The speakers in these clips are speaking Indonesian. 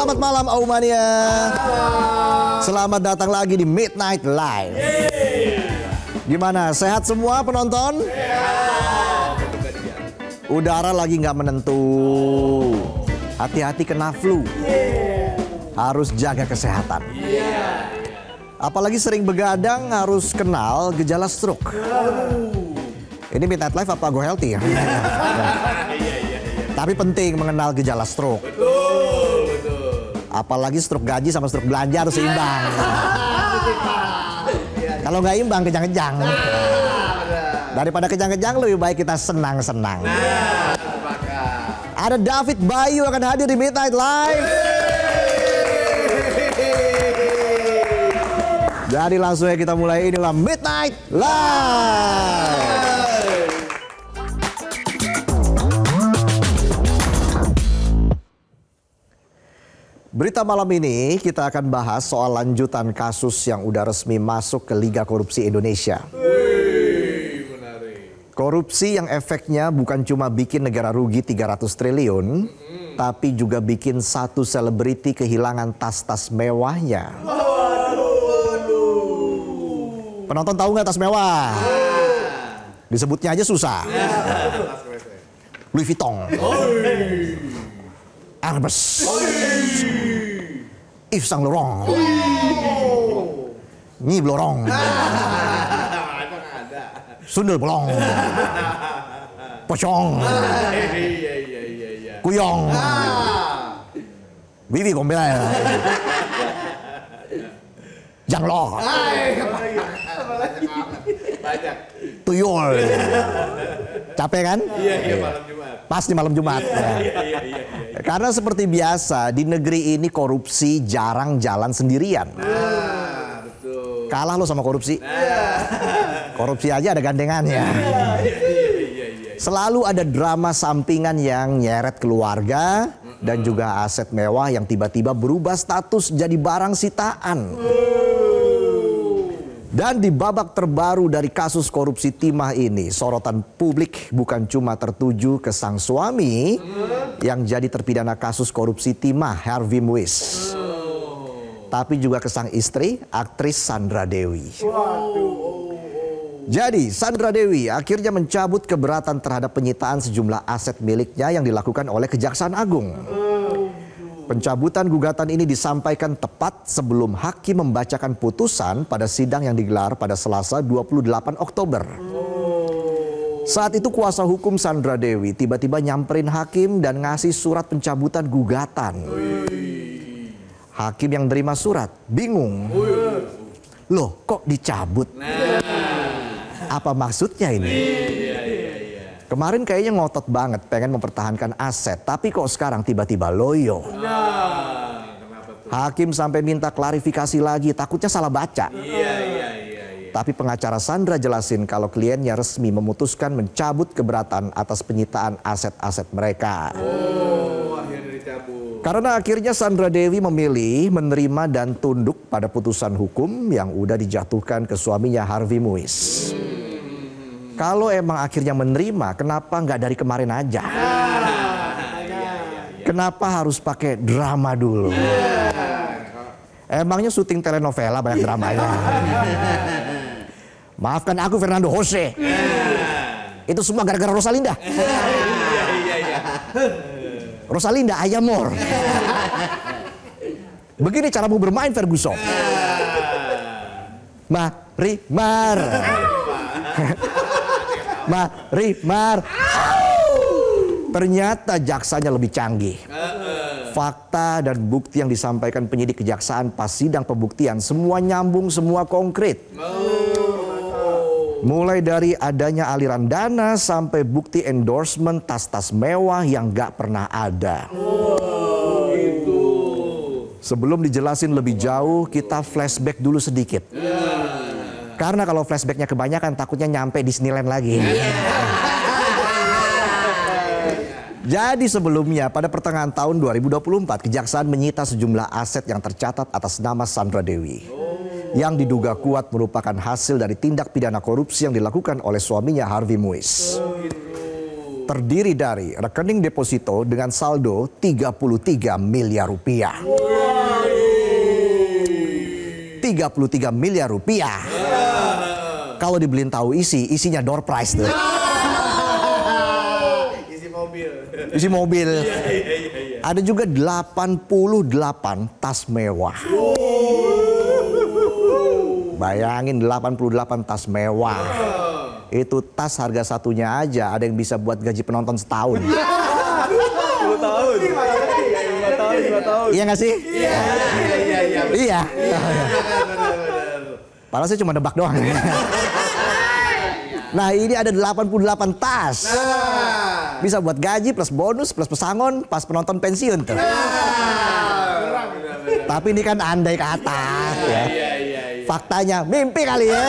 Selamat malam Aumania. Selamat datang lagi di Midnight Live. Gimana, sehat semua penonton? Udara lagi nggak menentu. Hati-hati kena flu. Harus jaga kesehatan. Apalagi sering begadang harus kenal gejala stroke. Ini Midnight Live apa Go Healthy ya? Tapi penting mengenal gejala stroke. Apalagi stroke gaji sama stroke belanja harus seimbang. Kalau nggak imbang kejang-kejang. Daripada kejang-kejang lebih baik kita senang-senang. Ada David Bayu akan hadir di Midnight Live. Jadi langsung ya kita mulai, inilah Midnight Live. Berita malam ini kita akan bahas soal lanjutan kasus yang udah resmi masuk ke Liga Korupsi Indonesia. Korupsi yang efeknya bukan cuma bikin negara rugi 300 triliun, tapi juga bikin satu selebriti kehilangan tas-tas mewahnya. Penonton tahu nggak tas mewah? Disebutnya aja susah. Louis Vuitton, Hermes, Yves Saint Laurent, Nyi Blorong, Sundel Bolong, Pocong, Kuyong, Vivi Gombel, Janglo, Tuyul. Capek kan? Iya, malam Jumat. Pasti malam Jumat. Iya. Karena seperti biasa di negeri ini korupsi jarang jalan sendirian. Betul. Kalah lo sama korupsi. Korupsi aja ada gandengannya. Selalu ada drama sampingan yang nyeret keluarga dan juga aset mewah yang tiba-tiba berubah status jadi barang sitaan. Dan di babak terbaru dari kasus korupsi timah ini, sorotan publik bukan cuma tertuju ke sang suami yang jadi terpidana kasus korupsi timah, Harvey Muiz, tapi juga ke sang istri, aktris Sandra Dewi. Jadi Sandra Dewi akhirnya mencabut keberatan terhadap penyitaan sejumlah aset miliknya yang dilakukan oleh Kejaksaan Agung. Pencabutan gugatan ini disampaikan tepat sebelum hakim membacakan putusan pada sidang yang digelar pada Selasa 28 Oktober. Saat itu kuasa hukum Sandra Dewi tiba-tiba nyamperin hakim dan ngasih surat pencabutan gugatan. Hakim yang terima surat bingung. Loh, kok dicabut? Apa maksudnya ini? Kemarin kayaknya ngotot banget pengen mempertahankan aset, tapi kok sekarang tiba-tiba loyo. Hakim sampai minta klarifikasi lagi, takutnya salah baca. Tapi pengacara Sandra jelasin kalau kliennya resmi memutuskan mencabut keberatan atas penyitaan aset-aset mereka. Akhirnya dicabut. Karena akhirnya Sandra Dewi memilih menerima dan tunduk pada putusan hukum yang udah dijatuhkan ke suaminya Harvey Muiz. Kalau emang akhirnya menerima, kenapa nggak dari kemarin aja? Kenapa harus pakai drama dulu? Emangnya syuting telenovela banyak dramanya? Maafkan aku Fernando Jose. Itu semua gara-gara Rosalinda. Rosalinda Ayamor. Begini caramu bermain Ferguson. Marimar. Marimar. Ternyata jaksanya lebih canggih. Fakta dan bukti yang disampaikan penyidik kejaksaan pas sidang pembuktian semua nyambung, semua konkret. Mulai dari adanya aliran dana sampai bukti endorsement tas-tas mewah yang gak pernah ada. Sebelum dijelasin lebih jauh, kita flashback dulu sedikit. Karena kalau flashbacknya kebanyakan takutnya nyampe Disneyland lagi. Jadi sebelumnya pada pertengahan tahun 2024 Kejaksaan menyita sejumlah aset yang tercatat atas nama Sandra Dewi. Yang diduga kuat merupakan hasil dari tindak pidana korupsi yang dilakukan oleh suaminya Harvey Muiz. terdiri dari rekening deposito dengan saldo 33 miliar rupiah. 33 miliar rupiah. Kalau dibeliin tahu isinya door prize tuh. Isi mobil. Ada juga 88 tas mewah. Bayangin 88 tas mewah. Itu tas harga satunya aja ada yang bisa buat gaji penonton setahun. 10 tahun. 5 tahun. Iya nggak sih? Iya. Iya. Padahal saya cuma nebak doang. Nah ini ada 88 tas. Bisa buat gaji plus bonus plus pesangon pas penonton pensiun tuh. Tapi ini kan andai kata ya. Faktanya mimpi kali ya.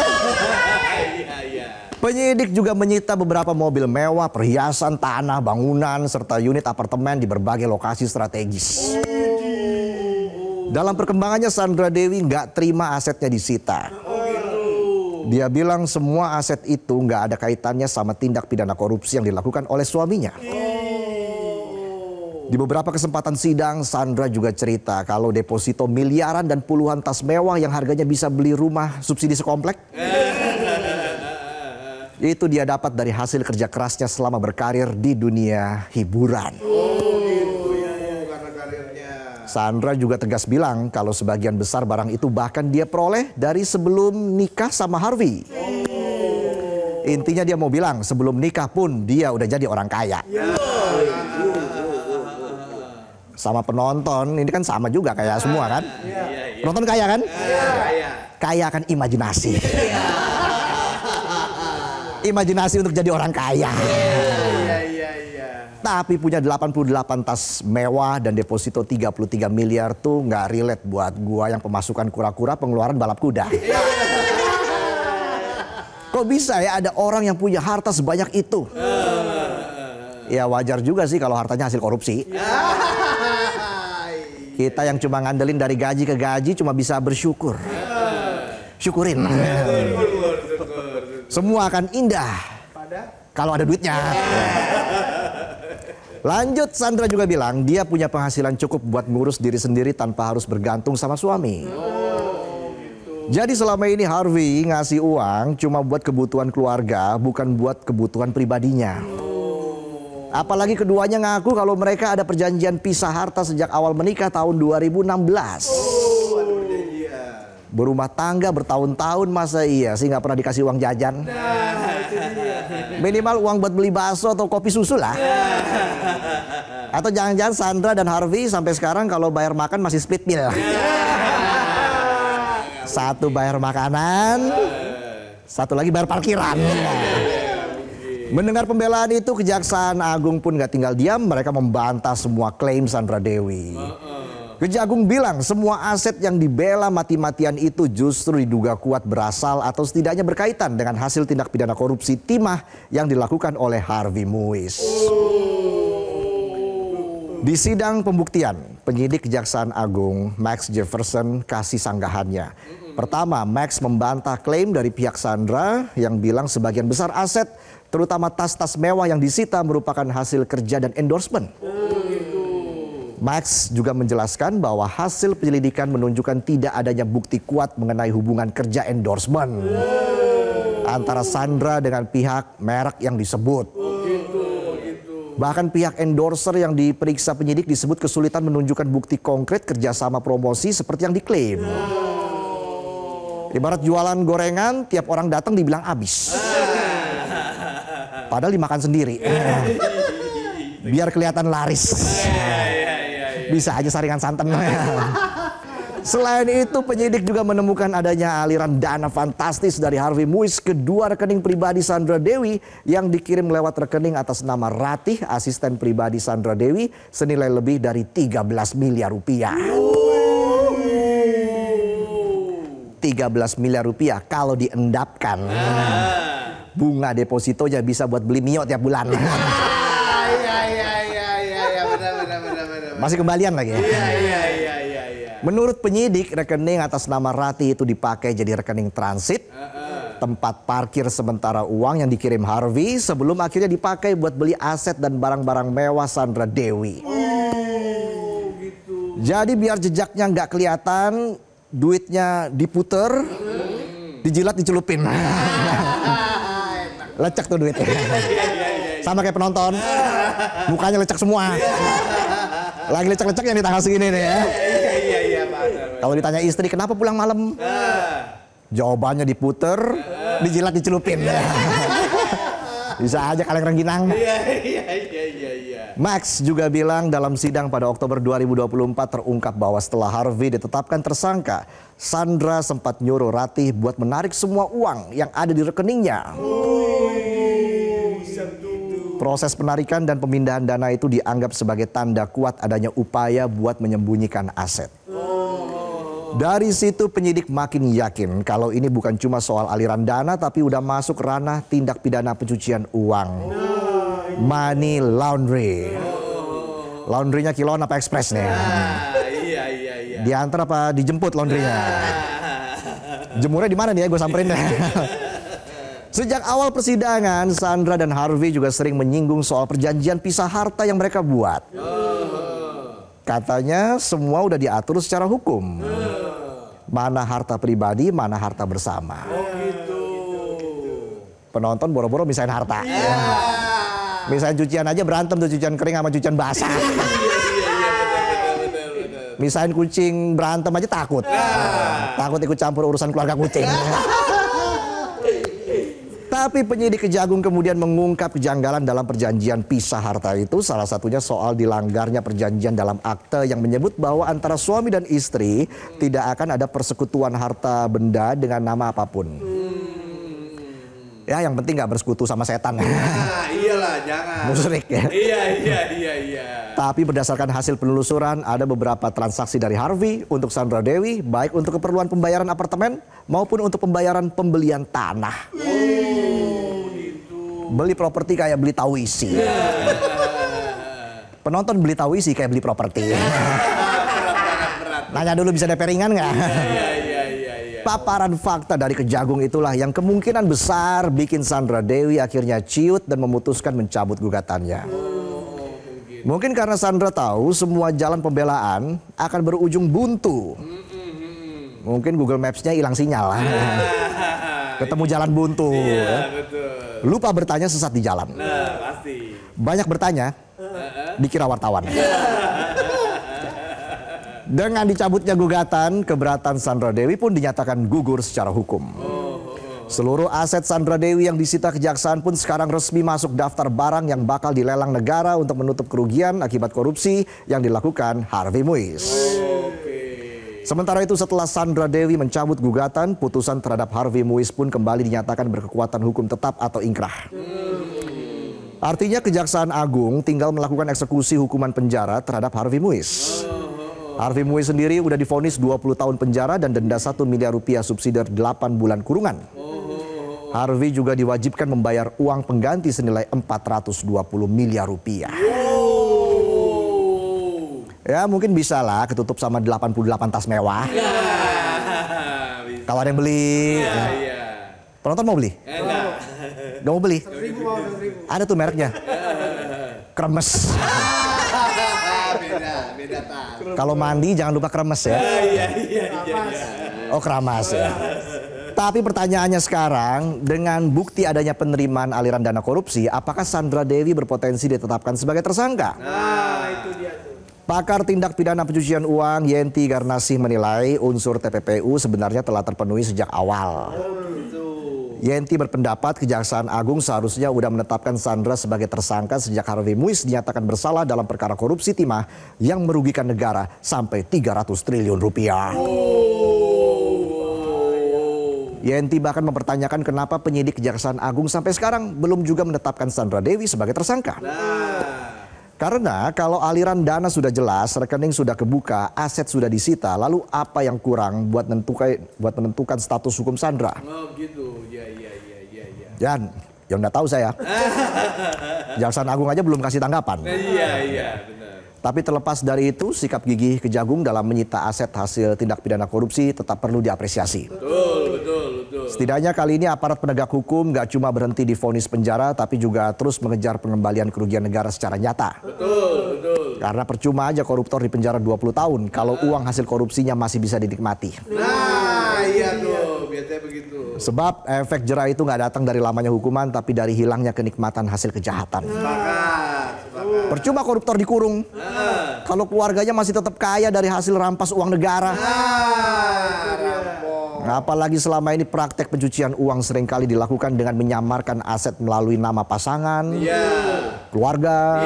Penyidik juga menyita beberapa mobil mewah, perhiasan, tanah, bangunan, serta unit apartemen di berbagai lokasi strategis. Dalam perkembangannya Sandra Dewi nggak terima asetnya disita. Dia bilang semua aset itu nggak ada kaitannya sama tindak pidana korupsi yang dilakukan oleh suaminya. Di beberapa kesempatan sidang, Sandra juga cerita kalau deposito miliaran dan puluhan tas mewah yang harganya bisa beli rumah subsidi sekomplek. Itu dia dapat dari hasil kerja kerasnya selama berkarir di dunia hiburan. Sandra juga tegas bilang kalau sebagian besar barang itu bahkan dia peroleh dari sebelum nikah sama Harvey. Intinya dia mau bilang sebelum nikah pun dia udah jadi orang kaya. Sama penonton ini kan sama juga kayak semua kan. Penonton kaya kan? Kaya akan imajinasi. Imajinasi untuk jadi orang kaya. Tapi punya 88 tas mewah dan deposito 33 miliar tuh nggak relate buat gua yang pemasukan kura-kura pengeluaran balap kuda. Kok bisa ya ada orang yang punya harta sebanyak itu? Ya wajar juga sih kalau hartanya hasil korupsi. Kita yang cuma ngandelin dari gaji ke gaji cuma bisa bersyukur. Syukurin. Semua akan indah kalau ada duitnya. Lanjut, Sandra juga bilang dia punya penghasilan cukup buat ngurus diri sendiri tanpa harus bergantung sama suami. Jadi selama ini Harvey ngasih uang cuma buat kebutuhan keluarga, bukan buat kebutuhan pribadinya. Apalagi keduanya ngaku kalau mereka ada perjanjian pisah harta sejak awal menikah tahun 2016. Berumah tangga bertahun-tahun masa iya sih nggak pernah dikasih uang jajan. Minimal uang buat beli bakso atau kopi susu lah. Atau jangan-jangan Sandra dan Harvey sampai sekarang kalau bayar makan masih split bill. Satu bayar makanan, satu lagi bayar parkiran. Mendengar pembelaan itu, Kejaksaan Agung pun gak tinggal diam. Mereka membantah semua klaim Sandra Dewi. Kejagung bilang semua aset yang dibela mati-matian itu justru diduga kuat berasal atau setidaknya berkaitan dengan hasil tindak pidana korupsi timah yang dilakukan oleh Harvey Muiz. Di sidang pembuktian, penyidik Kejaksaan Agung Max Jefferson kasih sanggahannya. Pertama, Max membantah klaim dari pihak Sandra yang bilang sebagian besar aset, terutama tas-tas mewah yang disita merupakan hasil kerja dan endorsement. Max juga menjelaskan bahwa hasil penyelidikan menunjukkan tidak adanya bukti kuat mengenai hubungan kerja endorsement antara Sandra dengan pihak merek yang disebut. Bahkan pihak endorser yang diperiksa penyidik disebut kesulitan menunjukkan bukti konkret kerjasama promosi seperti yang diklaim. Ibarat jualan gorengan, tiap orang datang dibilang habis. Padahal dimakan sendiri. Biar kelihatan laris. Bisa aja saringan santan. Selain itu, penyidik juga menemukan adanya aliran dana fantastis dari Harvey Muiz ke dua rekening pribadi Sandra Dewi yang dikirim lewat rekening atas nama Ratih, asisten pribadi Sandra Dewi, senilai lebih dari 13 miliar rupiah. 13 miliar rupiah kalau diendapkan. Bunga depositonya bisa buat beli mio tiap bulan. Masih kembalian lagi ya? Iya. Menurut penyidik, rekening atas nama Ratih itu dipakai jadi rekening transit tempat parkir sementara uang yang dikirim Harvey sebelum akhirnya dipakai buat beli aset dan barang-barang mewah Sandra Dewi. Jadi biar jejaknya nggak kelihatan, duitnya diputer, dijilat, dicelupin. Lecek tuh duitnya. Sama kayak penonton, mukanya lecek semua. Lagi lecek-leceknya di tanggal segini nih ya. Kalau ditanya istri kenapa pulang malam, jawabannya diputer, dijilat, dicelupin. Bisa aja kaleng rengginang. Max juga bilang dalam sidang pada Oktober 2024 terungkap bahwa setelah Harvey ditetapkan tersangka, Sandra sempat nyuruh Ratih buat menarik semua uang yang ada di rekeningnya. Proses penarikan dan pemindahan dana itu dianggap sebagai tanda kuat adanya upaya buat menyembunyikan aset. Dari situ penyidik makin yakin kalau ini bukan cuma soal aliran dana tapi udah masuk ranah tindak pidana pencucian uang. Money laundry. Laundrynya kiloan apa ekspres nih? Diantar apa dijemput laundrynya? Jemurnya di mana nih ya, gue samperin deh. Sejak awal persidangan, Sandra dan Harvey juga sering menyinggung soal perjanjian pisah harta yang mereka buat. Katanya semua udah diatur secara hukum. Mana harta pribadi, mana harta bersama. Penonton boro-boro misahin harta. Misahin cucian aja berantem tuh, cucian kering sama cucian basah. Misahin kucing berantem aja takut. Takut ikut campur urusan keluarga kucing. Tapi penyidik Kejagung kemudian mengungkap kejanggalan dalam perjanjian pisah harta itu. Salah satunya soal dilanggarnya perjanjian dalam akte yang menyebut bahwa antara suami dan istri tidak akan ada persekutuan harta benda dengan nama apapun. Ya yang penting gak bersekutu sama setan. Iyalah jangan. Musyrik ya. Iya. Tapi berdasarkan hasil penelusuran ada beberapa transaksi dari Harvey untuk Sandra Dewi, baik untuk keperluan pembayaran apartemen maupun untuk pembayaran pembelian tanah. Beli properti kayak beli tauisi. Penonton beli tauisi kayak beli properti. Nanya dulu bisa DP ringan nggak? Paparan fakta dari Kejagung itulah yang kemungkinan besar bikin Sandra Dewi akhirnya ciut dan memutuskan mencabut gugatannya. Mungkin karena Sandra tahu semua jalan pembelaan akan berujung buntu. Mungkin Google Maps-nya hilang sinyal. Ketemu jalan buntu. Lupa bertanya sesat di jalan. Pasti. Banyak bertanya, dikira wartawan. Dengan dicabutnya gugatan, keberatan Sandra Dewi pun dinyatakan gugur secara hukum. Seluruh aset Sandra Dewi yang disita kejaksaan pun sekarang resmi masuk daftar barang yang bakal dilelang negara untuk menutup kerugian akibat korupsi yang dilakukan Harvey Muiz. Sementara itu setelah Sandra Dewi mencabut gugatan, putusan terhadap Harvey Muiz pun kembali dinyatakan berkekuatan hukum tetap atau ingkrah. Artinya Kejaksaan Agung tinggal melakukan eksekusi hukuman penjara terhadap Harvey Muiz. Harvey Muiz sendiri udah divonis 20 tahun penjara dan denda 1 miliar rupiah subsidi 8 bulan kurungan. Harvey juga diwajibkan membayar uang pengganti senilai 420 miliar rupiah. Ya mungkin bisa lah ketutup sama 88 tas mewah. Kalau ada yang beli. Penonton mau beli? Gak mau beli? Ada tuh mereknya. Kremes. Beda. Kalau mandi jangan lupa kremes ya. Oh keramas ya. Tapi pertanyaannya sekarang, dengan bukti adanya penerimaan aliran dana korupsi, apakah Sandra Dewi berpotensi ditetapkan sebagai tersangka? Nah, itu dia tuh. Pakar tindak pidana pencucian uang Yenti Garnasih menilai unsur TPPU sebenarnya telah terpenuhi sejak awal. Yenti berpendapat Kejaksaan Agung seharusnya sudah menetapkan Sandra sebagai tersangka sejak Harvey Muiz dinyatakan bersalah dalam perkara korupsi timah yang merugikan negara sampai 300 triliun rupiah. Yenti bahkan mempertanyakan kenapa penyidik Kejaksaan Agung sampai sekarang belum juga menetapkan Sandra Dewi sebagai tersangka. Karena kalau aliran dana sudah jelas, rekening sudah kebuka, aset sudah disita, lalu apa yang kurang buat menentukan status hukum Sandra? Oh gitu, iya. Yang udah tahu saya. Kejaksaan Agung aja belum kasih tanggapan. Iya, benar. Tapi terlepas dari itu, sikap gigih Kejagung dalam menyita aset hasil tindak pidana korupsi tetap perlu diapresiasi. Betul. Setidaknya kali ini aparat penegak hukum nggak cuma berhenti di vonis penjara, tapi juga terus mengejar pengembalian kerugian negara secara nyata. Betul, betul. Karena percuma aja koruptor di penjara 20 tahun kalau uang hasil korupsinya masih bisa dinikmati. Nah, iya tuh, biasanya begitu. Sebab efek jera itu nggak datang dari lamanya hukuman, tapi dari hilangnya kenikmatan hasil kejahatan. Sepakat. Percuma koruptor dikurung, kalau keluarganya masih tetap kaya dari hasil rampas uang negara. Apalagi selama ini praktek pencucian uang seringkali dilakukan dengan menyamarkan aset melalui nama pasangan, keluarga,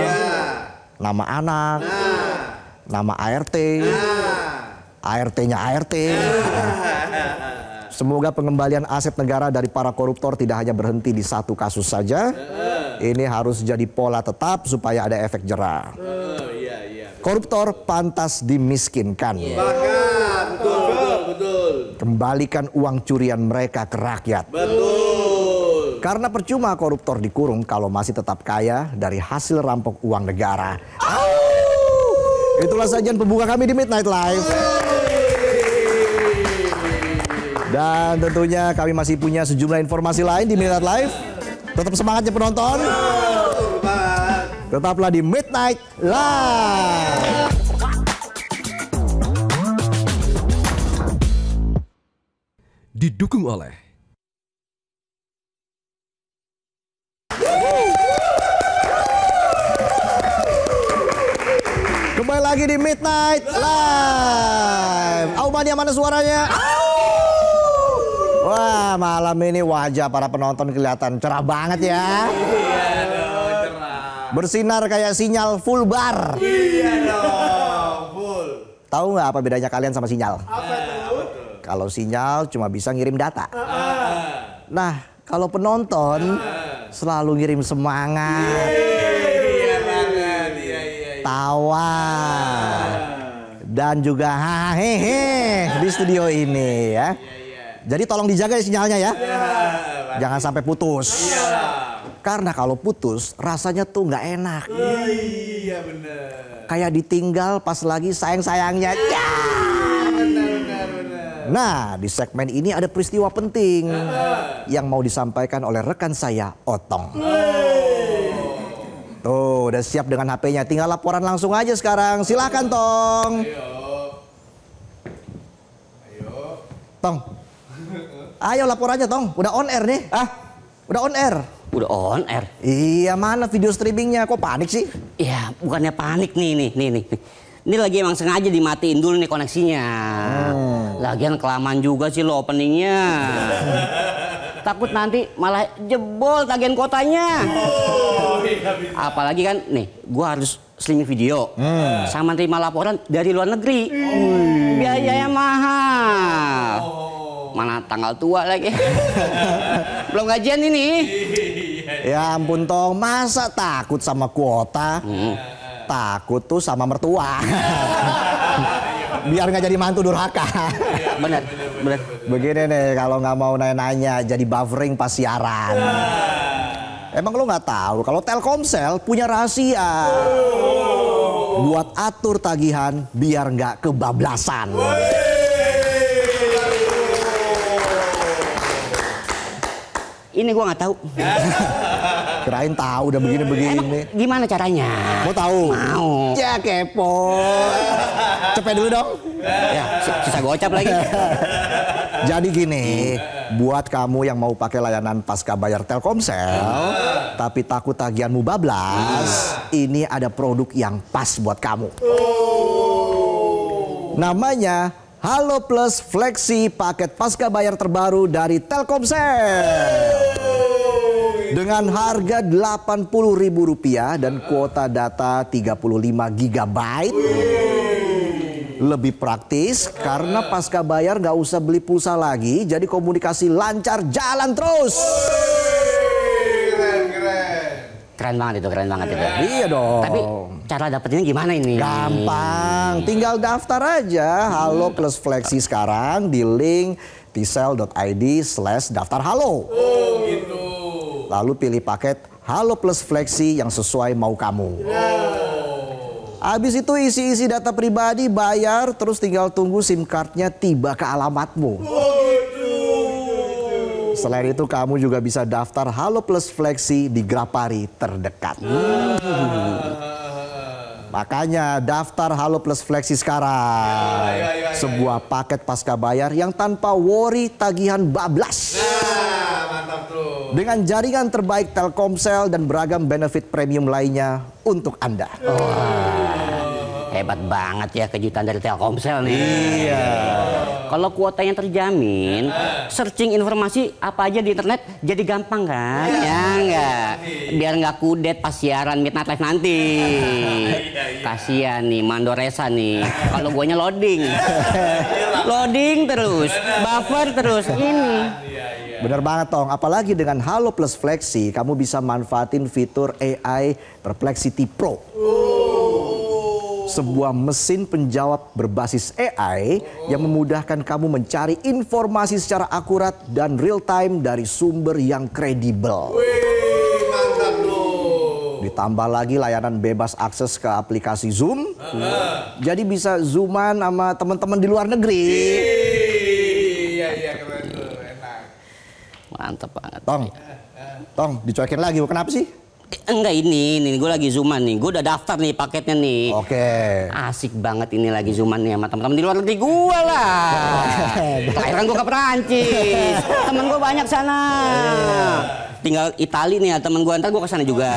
nama anak, nama ART, ART-nya ART. Semoga pengembalian aset negara dari para koruptor tidak hanya berhenti di satu kasus saja. Ini harus jadi pola tetap supaya ada efek jera. Koruptor pantas dimiskinkan. Betul. Kembalikan uang curian mereka ke rakyat. Betul. Karena percuma koruptor dikurung kalau masih tetap kaya dari hasil rampok uang negara. Itulah sajian pembuka kami di Midnight Live. Dan tentunya kami masih punya sejumlah informasi lain di Midnight Live. Tetap semangatnya penonton. Tetaplah di Midnight Live. Didukung oleh Kembali lagi di Midnight Live. Aumania mana suaranya? Wah, malam ini wajah para penonton kelihatan cerah banget ya. Iya dong, cerah. Bersinar kayak sinyal full bar. Iya dong, full. Tahu nggak apa bedanya kalian sama sinyal? Apa tuh? Kalau sinyal cuma bisa ngirim data. Nah, kalau penonton selalu ngirim semangat, Iya banget, iya. tawa, dan juga hahehe di studio ini ya. Jadi tolong dijaga ya sinyalnya ya. Jangan sampai putus. Karena kalau putus rasanya tuh nggak enak. Iya bener. Kayak ditinggal pas lagi sayang-sayangnya. Ya! Bener. Nah, di segmen ini ada peristiwa penting yang mau disampaikan oleh rekan saya, Otong. Tuh, udah siap dengan HP-nya. Tinggal laporan langsung aja sekarang. Silakan, Tong. Ayo. Tong. Ayo laporannya, Tong. Udah on air nih. Udah on air. Udah on air? Iya, mana video streamingnya? Kok panik sih? Iya, bukannya panik nih. Ini lagi emang sengaja dimatiin dulu nih koneksinya. Lagian kelamaan juga sih lo openingnya. Takut nanti malah jebol tagihan kotanya. Apalagi kan nih, gua harus streaming video sama terima laporan dari luar negeri. Biayanya mahal. Mana tanggal tua lagi. Belum gajian ini. Ya ampun, Tong. Masa takut sama kuota? Takut tuh sama mertua. Biar nggak jadi mantu durhaka. Bener. Begini nih, kalau nggak mau nanya-nanya jadi buffering pas siaran. Emang lo nggak tahu kalau Telkomsel punya rahasia buat atur tagihan biar nggak kebablasan. Ini gua nggak tahu. Kirain tahu udah begini-begini. Emang gimana caranya? Mau tahu? Mau. Ya kepo. Cepet dulu dong. Ya, sisa gocap lagi. Jadi gini, buat kamu yang mau pakai layanan pasca bayar Telkomsel, tapi takut tagihanmu bablas, ini ada produk yang pas buat kamu. Namanya Halo Plus Flexi, paket pasca bayar terbaru dari Telkomsel. Dengan harga Rp80.000 dan kuota data 35 GB. Lebih praktis karena pasca bayar nggak usah beli pulsa lagi, jadi komunikasi lancar jalan terus. Keren banget itu. Iya dong. Tapi cara dapetinnya gimana ini? Gampang, tinggal daftar aja Halo Plus Flexi sekarang di link tsel.id/daftar-halo. Oh gitu. Lalu pilih paket Halo Plus Flexi yang sesuai mau kamu. Habis itu isi-isi data pribadi, bayar, terus tinggal tunggu SIM cardnya tiba ke alamatmu. Selain itu kamu juga bisa daftar Halo Plus Flexi di Grapari terdekat. Makanya daftar Halo Plus Flexi sekarang. Sebuah paket pasca bayar yang tanpa worry tagihan bablas. Mantap tuh. Dengan jaringan terbaik Telkomsel dan beragam benefit premium lainnya untuk Anda. Hebat banget ya kejutan dari Telkomsel nih. Iya. Kalau kuotanya terjamin, searching informasi apa aja di internet jadi gampang kan? Ya enggak. Biar nggak kudet pas siaran Midnight Live nanti. Kasian nih Mandoresa nih. Kalau guanya loading. Loading terus, buffer terus. Ini. Bener banget Tong, apalagi dengan Halo Plus Flexi, kamu bisa manfaatin fitur AI Perplexity Pro. Sebuah mesin penjawab berbasis AI yang memudahkan kamu mencari informasi secara akurat dan real time dari sumber yang kredibel. Mantap tuh. Ditambah lagi layanan bebas akses ke aplikasi Zoom. Jadi bisa zooman sama teman-teman di luar negeri. Iya keren tuh, enak. Mantap banget. Tong, dicuekin lagi, kenapa sih? Enggak ini gue lagi zooman nih. Gue udah daftar nih paketnya nih. Oke. Asik banget ini lagi zooman nih sama teman-teman di luar negeri gue lah. Kelahiran gue ke Perancis. Temen gue banyak sana. Tinggal Itali nih ya temen gue, ntar gue kesana juga.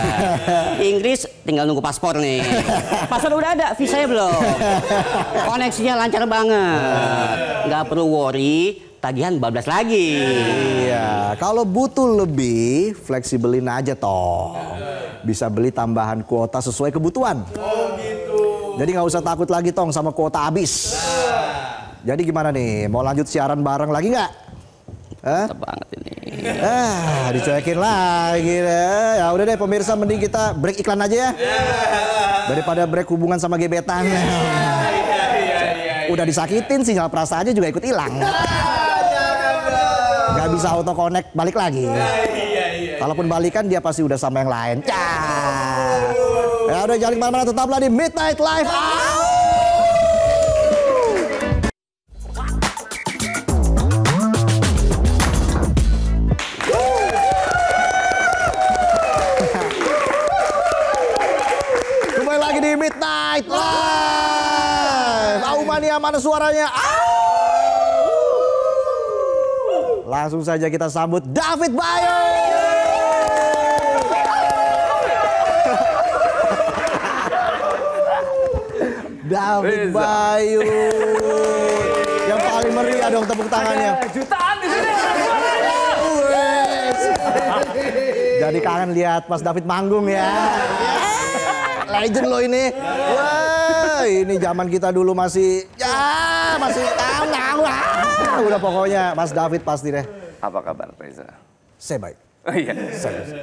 Inggris tinggal nunggu paspor nih. Paspor udah ada, visanya belum. Koneksinya lancar banget. Nggak perlu worry, tagihan bablas lagi. Iya, kalau butuh lebih, fleksibelin aja toh. Bisa beli tambahan kuota sesuai kebutuhan. Oh gitu. Jadi nggak usah takut lagi Tong sama kuota habis. Jadi gimana nih, mau lanjut siaran bareng lagi nggak? Mantap banget ini. Dicuekin lagi deh. Ya udah deh pemirsa, mending kita break iklan aja ya. Daripada break hubungan sama gebetan. Udah disakitin, sinyal perasaannya juga ikut hilang. Gak bisa auto connect balik lagi. Kalaupun balikan dia pasti udah sama yang lain. Ya udah jangan kemana-mana, tetaplah di Midnight Live. Kembali lagi di Midnight Live. Mania, mana suaranya? Langsung saja kita sambut David Bayu. David Bayu. Yang paling meriah dong tepuk tangannya. Jutaan di sini. Jadi kangen lihat Mas David manggung ya. Legend loh ini. Wah, ini zaman kita dulu masih tahu. Udah pokoknya Mas David pasti deh. Apa kabar Reza? Saya baik. Oh iya.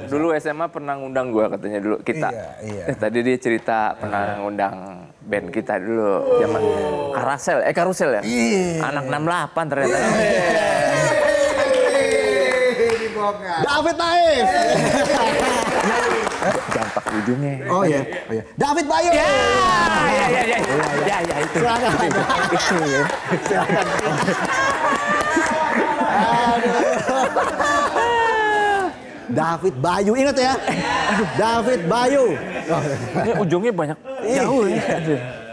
Dulu SMA pernah ngundang gua katanya dulu kita. Iya. Tadi dia cerita pernah ngundang band kita dulu zaman Karusel ya. Iya. Anak 68 ternyata. David Naif. Dampak ujungnya. Oh iya. David Bayu. Ya itu. Silakan. Silakan. David Bayu, ingat ya? David Bayu. Ini ujungnya banyak jauh ya.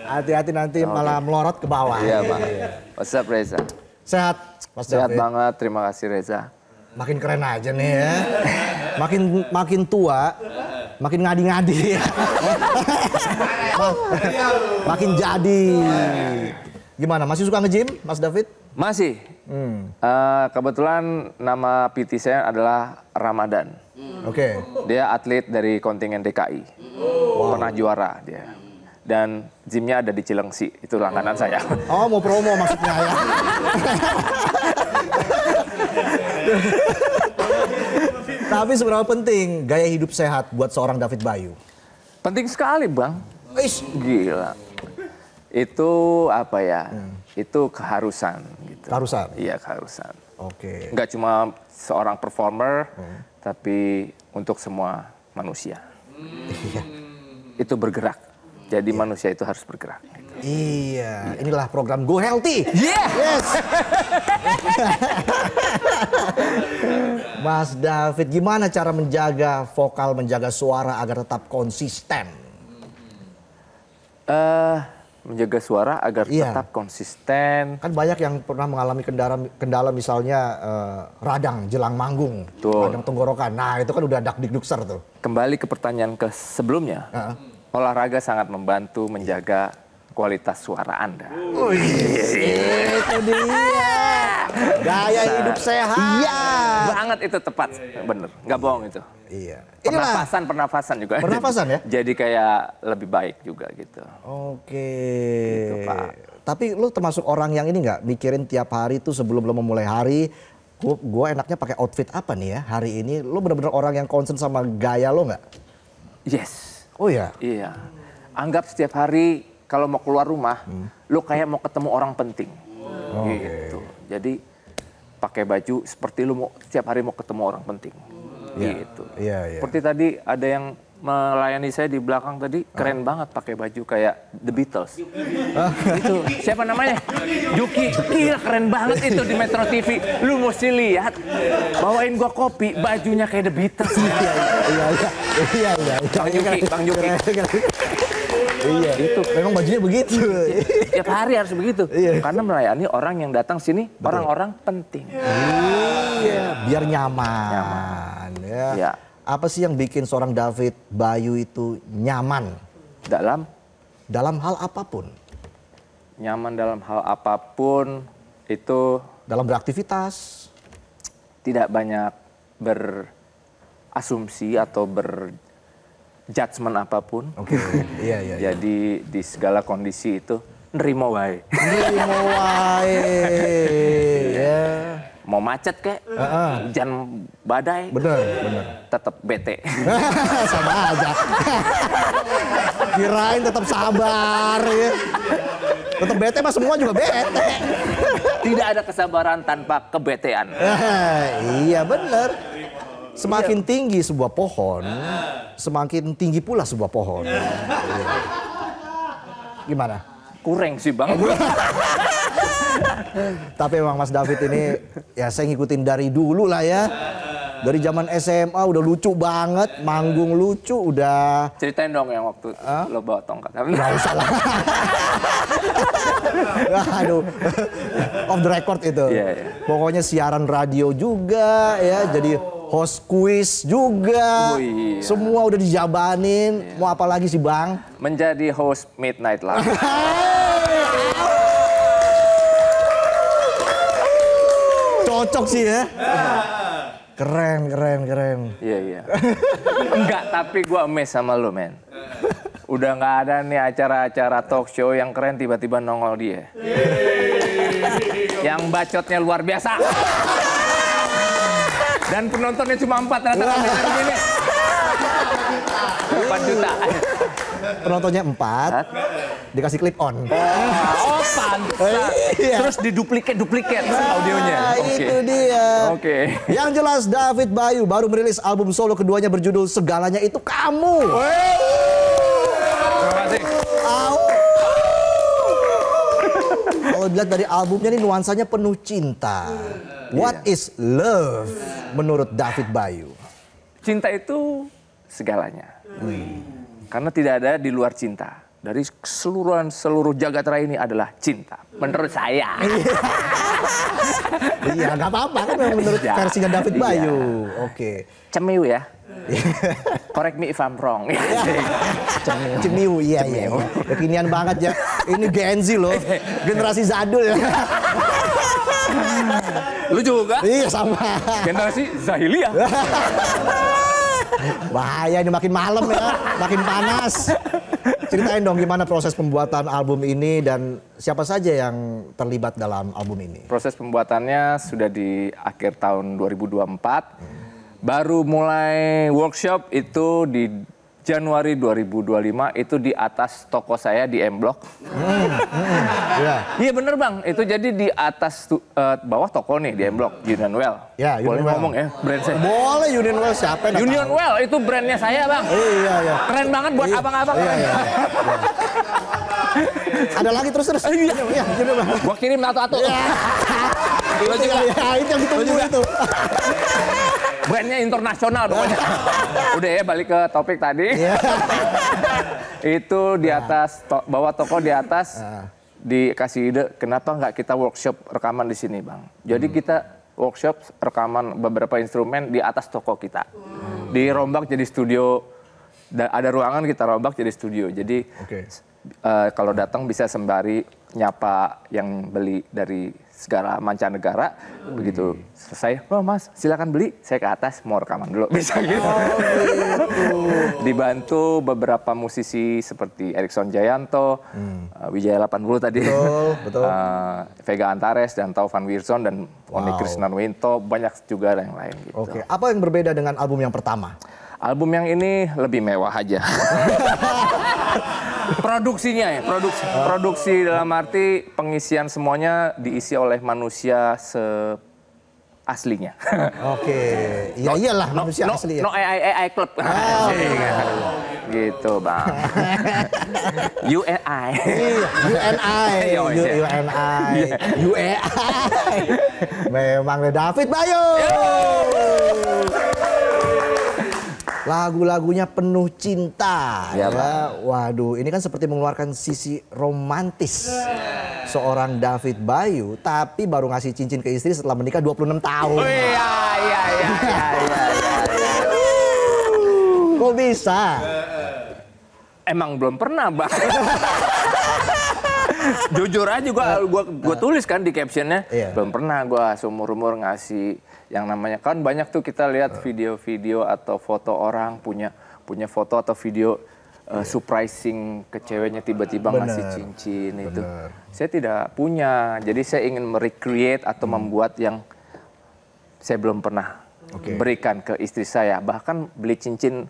Hati-hati nanti malah melorot ke bawah. Iya Bang. What's up Reza? Sehat, Mas Sehat David. banget, terima kasih Reza. Makin keren aja nih ya. Makin tua, makin ngadi-ngadi. Makin jadi. Gimana, masih suka nge-gym, Mas David? Masih. Kebetulan nama PT saya adalah Ramadan. Oke. Dia atlet dari kontingen DKI. Pernah juara dia. Dan gymnya ada di Cilengsi, itu langganan saya. Oh, mau promo maksudnya ya. Tapi seberapa penting gaya hidup sehat buat seorang David Bayu? Penting sekali Bang. Gila. Itu apa ya? Itu keharusan. Gitu. Keharusan? Iya keharusan. Oke. Nggak cuma seorang performer, tapi untuk semua manusia. Itu bergerak. Jadi manusia itu harus bergerak. Gitu. Iya, inilah program Go Healthy. Yeah! Yes. Mas David, gimana cara menjaga vokal, menjaga suara agar tetap konsisten? Menjaga suara agar Iya. tetap konsisten. Kan banyak yang pernah mengalami kendala misalnya radang jelang manggung, Betul. radang tenggorokan. Nah itu kan udah dakdikdukser tuh. Kembali ke pertanyaan sebelumnya, olahraga sangat membantu menjaga kualitas suara Anda. Itu dia. Gaya hidup sehat. Iya. Banget itu tepat, bener. Nggak bohong itu. Iya. Inilah. Pernafasan juga. Pernafasan ya? Jadi kayak lebih baik juga gitu. Oke. Gitu, Pak. Tapi lu termasuk orang yang ini nggak mikirin tiap hari tuh sebelum lo memulai hari, gue enaknya pakai outfit apa nih ya hari ini? Lu bener-bener orang yang concern sama gaya lo nggak? Yes. Oh ya. Iya. Anggap setiap hari kalau mau keluar rumah, lu kayak mau ketemu orang penting. Gitu. Jadi pakai baju seperti lu mau setiap hari mau ketemu orang penting. Gitu. Iya. Seperti tadi ada yang melayani saya di belakang tadi, keren banget pakai baju kayak The Beatles. Itu siapa namanya? Juki. Gila keren banget itu di Metro TV. Lu mesti lihat. Bawain gua kopi, bajunya kayak The Beatles. Iya. Bang Juki. Iya. Itu. Memang bajunya begitu. Tiap hari harus begitu. Iya. Karena melayani orang yang datang sini, orang-orang penting. Iya. Biar nyaman. Ya. Ya. Apa sih yang bikin seorang David Bayu itu nyaman dalam hal apapun? Nyaman dalam hal apapun itu Dalam beraktivitas. tidak banyak berasumsi atau berjudgement apapun. Oke. Iya. Jadi di segala kondisi itu nerimo wae. Nerimo wae. Ya. Mau macet kek, hujan badai, Bener. tetap bete. Sama aja. Kirain tetap sabar ya. Tetap bete mah semua juga bete. Tidak ada kesabaran tanpa kebetean. Iya bener. Semakin tinggi sebuah pohon, semakin tinggi pula sebuah pohon. Iya. Gimana? Kurang sih bang. Tapi emang Mas David ini ya saya ngikutin dari dulu lah ya. Dari zaman SMA udah lucu banget, manggung lucu udah. Ceritain dong yang waktu lo bawa tongkat. Gak usah lah. Aduh, off the record itu. Iya. Pokoknya siaran radio juga ya, jadi host quiz juga. Oh, iya. Semua udah dijabanin. Mau apa lagi sih Bang? Menjadi host Midnight Live. Cocok sih ya. Keren. Iya. Enggak, tapi gua amazed sama lo, men. Udah nggak ada nih acara-acara talk show yang keren tiba-tiba nongol dia. Yang bacotnya luar biasa. Dan penontonnya cuma 4 rata-rata begini. 4 juta. Penontonnya 4, dikasih clip on. Oh, pantesan. Terus diduplikat audionya. Itu dia. Oke. Yang jelas David Bayu baru merilis album solo keduanya berjudul Segalanya Itu Kamu. Terima kasih. Kalau dilihat dari albumnya ini nuansanya penuh cinta. What is love menurut David Bayu? Cinta itu segalanya. Karena tidak ada di luar cinta. Dari seluruh jagat raya ini adalah cinta. Menurut saya. Iya, nggak apa-apa kan memang menurut Ya, versinya David iya. Bayu. Oke. Cemiu ya. Correct me if I'm wrong. Cemiu, iya. Kekinian banget ya. Ini Gen Z loh, generasi zadul ya. Lu juga? Iya sama. Generasi Zahiliyah. Bahaya ini makin malam ya, makin panas. Ceritain dong gimana proses pembuatan album ini dan siapa saja yang terlibat dalam album ini. Proses pembuatannya sudah di akhir tahun 2024. Baru mulai workshop itu di Januari 2025 itu di atas toko saya di M Block. Iya bener bang, itu jadi di atas bawah toko nih di M Block, Union Well. Ya, boleh Union Well. ngomong ya brand saya. Boleh Union Well siapa yang Union tahu? Well itu brandnya saya bang. Iya. Keren banget buat abang-abang. Iya. Ada lagi terus. Iya, Union Well. Gua kirim satu-satu. Itu yang ditunggu itu. Brandnya internasional pokoknya. Udah ya, balik ke topik tadi. Itu di atas, bawa toko di atas, dikasih ide, kenapa nggak kita workshop rekaman di sini, Bang? Jadi kita workshop rekaman beberapa instrumen di atas toko kita. Dirombak jadi studio, ada ruangan kita rombak jadi studio. Jadi kalau datang bisa sembari nyapa yang beli dari segala mancanegara. Begitu selesai, oh Mas silakan beli, saya ke atas mau rekaman dulu, bisa gitu. Dibantu beberapa musisi seperti Erikson Jayanto, Wijaya 80 tadi, betul. Vega Antares dan Taufan Wirson dan Oni Krisnanwinto, banyak juga yang lain gitu. Oke, apa yang berbeda dengan album yang pertama? Album yang ini lebih mewah aja. Produksinya ya, produksi dalam arti pengisian semuanya diisi oleh manusia aslinya. Oke, ya iyalah manusia asli ya. No AI club. Gitu Bang. UNI. Memang David Bayu. Lagu-lagunya penuh cinta, ya. Waduh, ini kan seperti mengeluarkan sisi romantis seorang David Bayu, tapi baru ngasih cincin ke istri setelah menikah 26 tahun. Oh, iya. Kok bisa? Emang belum pernah, Bang. Jujur aja gua tulis kan di captionnya, belum pernah gua seumur-umur ngasih yang namanya, kan banyak tuh kita lihat video-video atau foto orang punya foto atau video surprising ke ceweknya tiba-tiba ngasih cincin itu. Saya tidak punya, jadi saya ingin merecreate atau membuat yang saya belum pernah berikan ke istri saya. Bahkan beli cincin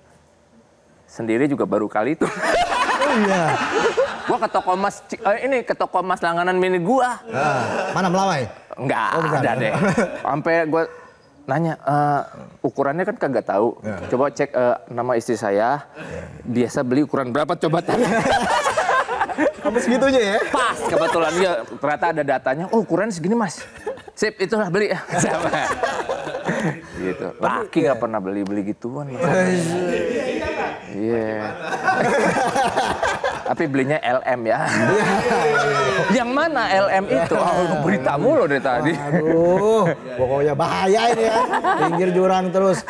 sendiri juga baru kali itu. Oh iya. Gua ke toko emas, ke toko emas langganan mini gua. Mana Melawai? Enggak, ada deh. Sampai gua nanya, ukurannya kan kagak tahu. Coba cek nama istri saya, biasa beli ukuran berapa coba tanya. Sampai segitunya ya? Pas, kebetulan dia ternyata ada datanya, oh ukuran segini Mas. Sip, itulah beli. Sama. Gitu. Laki nggak pernah beli gituan. Iya. Tapi belinya LM ya. Yang mana LM itu? Oh, berita mulu dari tadi. Aduh, pokoknya bahaya ini ya. Pinggir jurang terus.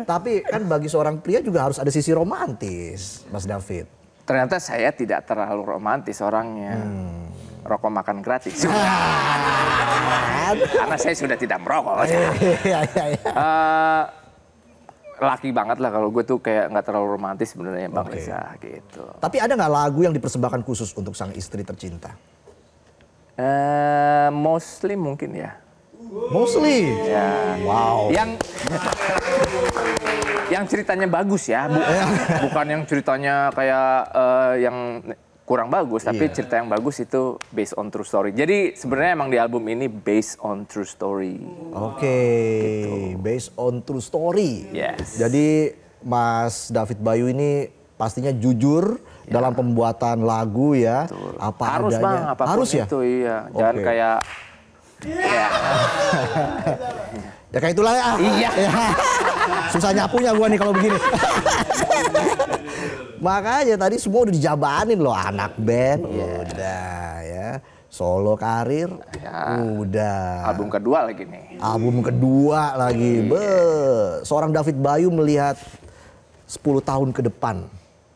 Tapi kan bagi seorang pria juga harus ada sisi romantis, Mas David. Ternyata saya tidak terlalu romantis orangnya. Rokok makan gratis. Karena saya sudah tidak merokok. Laki banget lah kalau gue tuh kayak nggak terlalu romantis sebenarnya Bang Reza gitu. Tapi ada nggak lagu yang dipersembahkan khusus untuk sang istri tercinta? Mostly mungkin ya. Mostly? Ya. Wow. Yang ceritanya bagus ya, bukan yang ceritanya kayak yang kurang bagus, tapi cerita yang bagus itu based on true story. Jadi sebenarnya emang di album ini based on true story. Gitu. Based on true story. Yes. Jadi Mas David Bayu ini pastinya jujur dalam pembuatan lagu ya. Betul. Apa harus adanya. Bang, apapun harus ya? itu iya. Jangan kayak ya kayak itulah ya. Iya. Susah nyapunya gua nih kalau begini. Makanya tadi semua udah dijabanin loh, anak band udah ya, solo karir udah. Album kedua lagi nih. Album kedua lagi. Seorang David Bayu melihat 10 tahun ke depan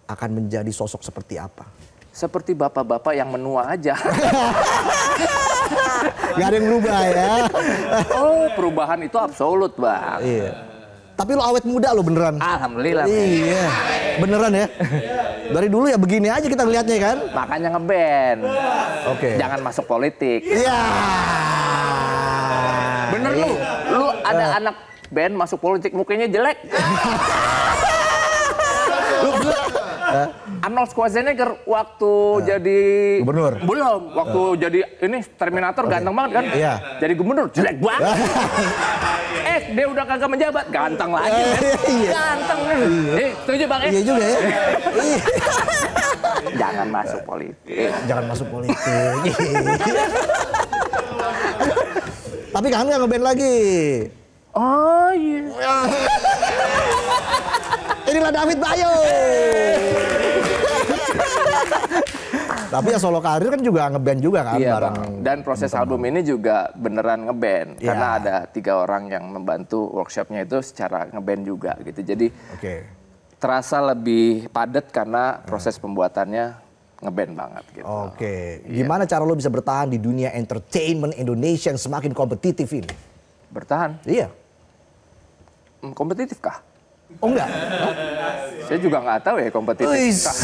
akan menjadi sosok seperti apa? Seperti bapak-bapak yang menua aja. Gak ada yang berubah ya. Oh, perubahan itu absolut, Bang. Iya. Tapi lo awet muda lo beneran. Alhamdulillah. Iya, beneran ya. Dari dulu ya begini aja kita ngeliatnya kan. Makanya ngeband. Jangan masuk politik. Iya. Bener lu ada anak band masuk politik mukanya jelek. Arnold Schwarzenegger waktu jadi gubernur. Belum, waktu jadi ini Terminator ganteng banget kan? Iya. Jadi gubernur jelek banget. Dia udah kagak menjabat, ganteng lagi. Ganteng. Setuju Bang? Iya juga ya. Jangan masuk politik. Jangan masuk politik. Tapi kangen nggak ngeband lagi? Oh iya. Inilah David Bayu. Tapi ya solo karir kan juga ngeband juga kan Iya, bareng. Bang. Dan proses album ini juga beneran ngeband. Iya. Karena ada 3 orang yang membantu workshopnya itu secara ngeband juga gitu. Jadi Oke. terasa lebih padat karena proses pembuatannya ngeband banget gitu. Oke. Gimana cara lo bisa bertahan di dunia entertainment Indonesia yang semakin kompetitif ini? Bertahan. Iya. Kompetitif kah? Oh enggak? Saya juga nggak tahu ya kompetitif Uish. kah.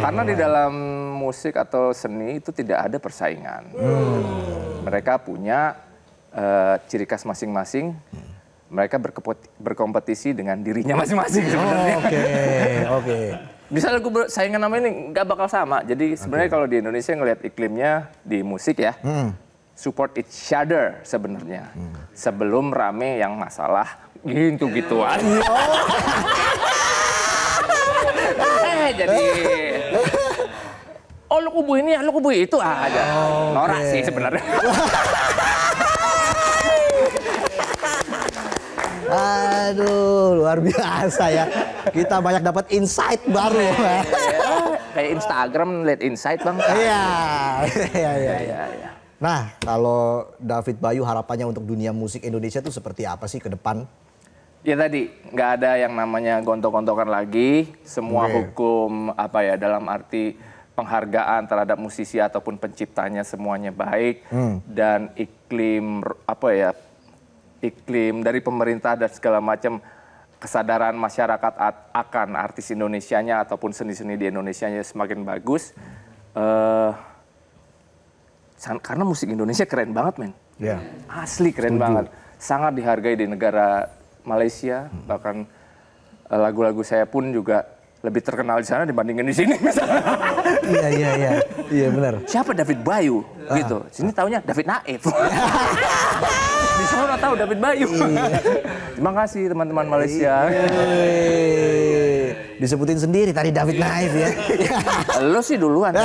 Karena di dalam musik atau seni itu tidak ada persaingan. Mereka punya ciri khas masing-masing. Mereka berkompetisi dengan dirinya masing-masing sebenarnya. Oke. Misalnya gue saingan sama ini nggak bakal sama. Jadi sebenarnya kalau di Indonesia ngelihat iklimnya di musik ya, support each other sebenarnya. Sebelum rame yang masalah gitu-gituan. Jadi oh lu kubu ini ya, lu kubu itu aja. Norak sih sebenarnya. Aduh, luar biasa ya. Kita banyak dapat insight baru. Kayak Instagram lihat insight bang. Iya. Iya. Nah, kalau David Bayu harapannya untuk dunia musik Indonesia itu seperti apa sih ke depan? Ya tadi nggak ada yang namanya gontok-gontokan lagi. Semua hukum apa ya dalam arti penghargaan terhadap musisi ataupun penciptanya semuanya baik dan iklim apa ya iklim dari pemerintah dan segala macam kesadaran masyarakat akan artis Indonesianya ataupun seni-seni di Indonesianya semakin bagus. Karena musik Indonesia keren banget men. Ya. Asli keren banget. Sangat dihargai di negara Malaysia, bahkan lagu-lagu saya pun juga lebih terkenal di sana dibandingin di sini misalnya. Iya benar. Siapa David Bayu gitu. Sini taunya David Naif. Di sana tahu David Bayu. Terima kasih teman-teman Malaysia. Disebutin sendiri tadi David Naif ya. Lo sih duluan.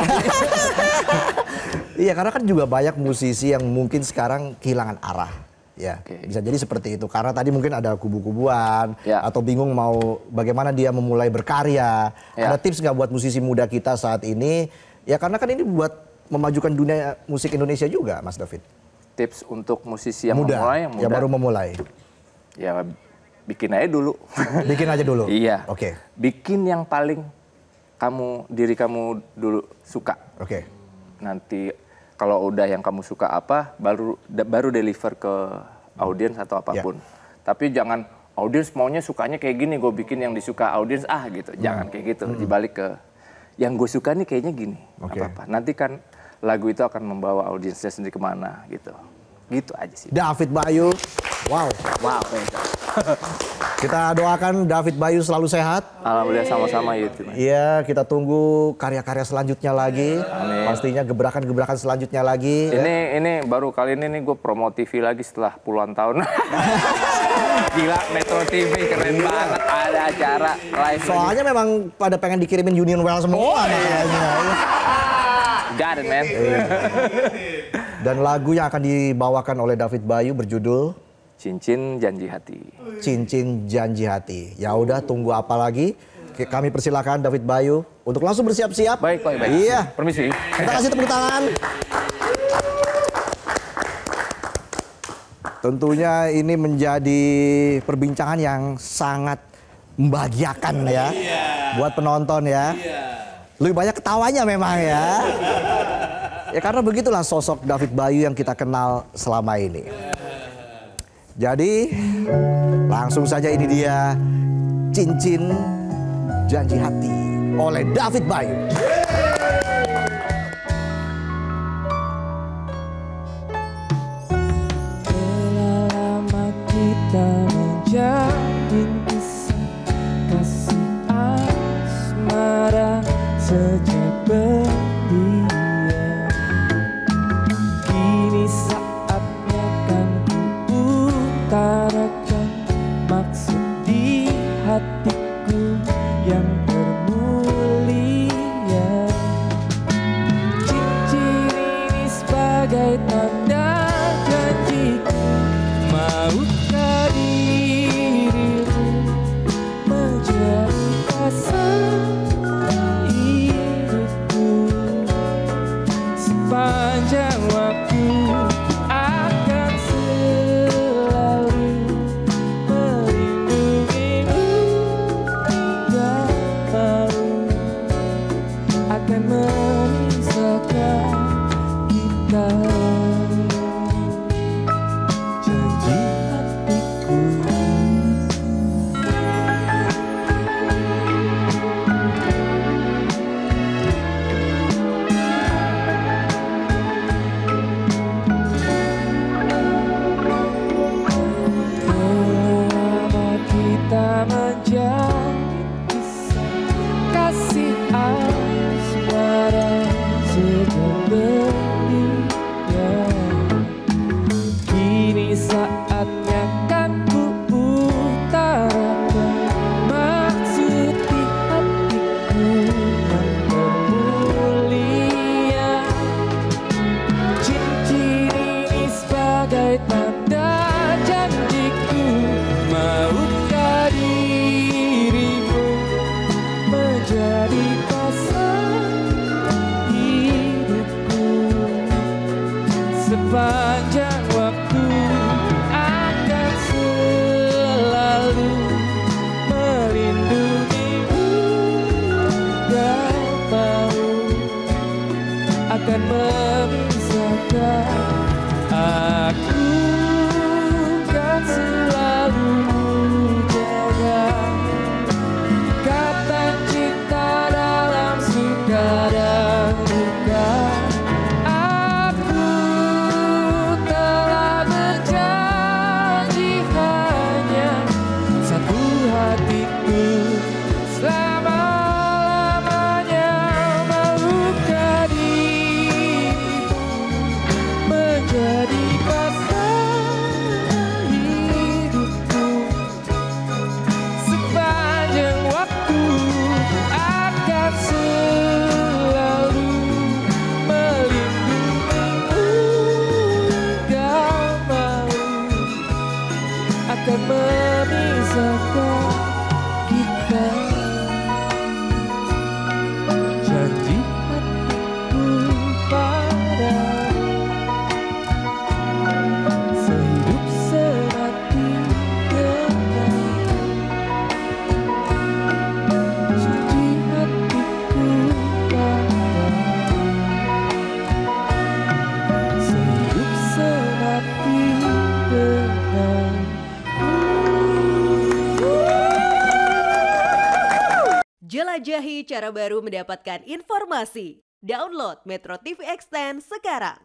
Iya, karena kan juga banyak musisi yang mungkin sekarang kehilangan arah. Ya, bisa jadi seperti itu. Karena tadi mungkin ada kubu-kubuan atau bingung mau bagaimana dia memulai berkarya. Ada tips nggak buat musisi muda kita saat ini? Ya karena kan ini buat memajukan dunia musik Indonesia juga, Mas David. Tips untuk musisi yang muda, memulai, yang muda. Ya baru memulai. Ya bikin aja dulu. Bikin aja dulu. Iya. Oke. Bikin yang paling diri kamu dulu suka. Oke. Nanti kalau udah yang kamu suka apa, baru deliver ke audiens atau apapun. Tapi jangan audiens maunya sukanya kayak gini, gue bikin yang disuka audiens gitu. Jangan kayak gitu. Dibalik ke yang gue suka nih kayaknya gini. Apa-apa. Nanti kan lagu itu akan membawa audiensnya sendiri kemana gitu. Gitu aja sih. David Bayu. Wow. Kita doakan David Bayu selalu sehat. Alhamdulillah sama-sama YouTube. Iya, kita tunggu karya-karya selanjutnya lagi. Amin. Pastinya gebrakan-gebrakan selanjutnya lagi. Ini baru kali ini nih gue promo TV lagi setelah puluhan tahun. Gila, Metro TV keren banget. Ada acara live. Soalnya memang pada pengen dikirimin Union Well semua. Got it, man. Dan lagu yang akan dibawakan oleh David Bayu berjudul Cincin Janji Hati. Cincin Janji Hati. Ya udah, tunggu apa lagi? Kami persilakan David Bayu untuk langsung bersiap-siap. Baik. Iya. Permisi. Kita kasih tepuk tangan. Tentunya ini menjadi perbincangan yang sangat membahagiakan ya. Buat penonton ya. Lebih banyak ketawanya memang ya. Ya karena begitulah sosok David Bayu yang kita kenal selama ini. Jadi langsung saja ini dia Cincin Janji Hati oleh David Bayu. Telah lama kita menjalin kisah kasih asmara sejak berdiam. Kini saatnya kan ku utarakan maksud di hatiku yang termulia. Cincin ini sebagai tanda janjiku, maukah sepanjang waktu akan selalu melindungimu dan mau akan memisahkan kita. Janji hatiku. Lama kita menjalin kisah kasih asmara sejak belia. Kini saatnya kan ku utarakan maksud di hatiku yang termulia. Cincin ini sebagai tanda janjiku, maukah dirimu menjadi pasangan hidupku. Sepanjang waktu akan selalu melindungimu dan mau akan memisahkan. Aku kan selalu jaga ikatan cinta dalam suka dan duka. Aku telah berjanji hanya satu hatiku selama-lamanya. Maukah dirimu menjadi pasangan hidupku. Sepanjang waktu akan selalu melindungimu dan mau akan memisahkan kita. Janji hatiku padamu, sehidup semati denganmu. Janji hatiku padamu, sehidup semati denganmu. Jelajahi cara baru mendapatkan informasi. Download Metro TV Extend sekarang.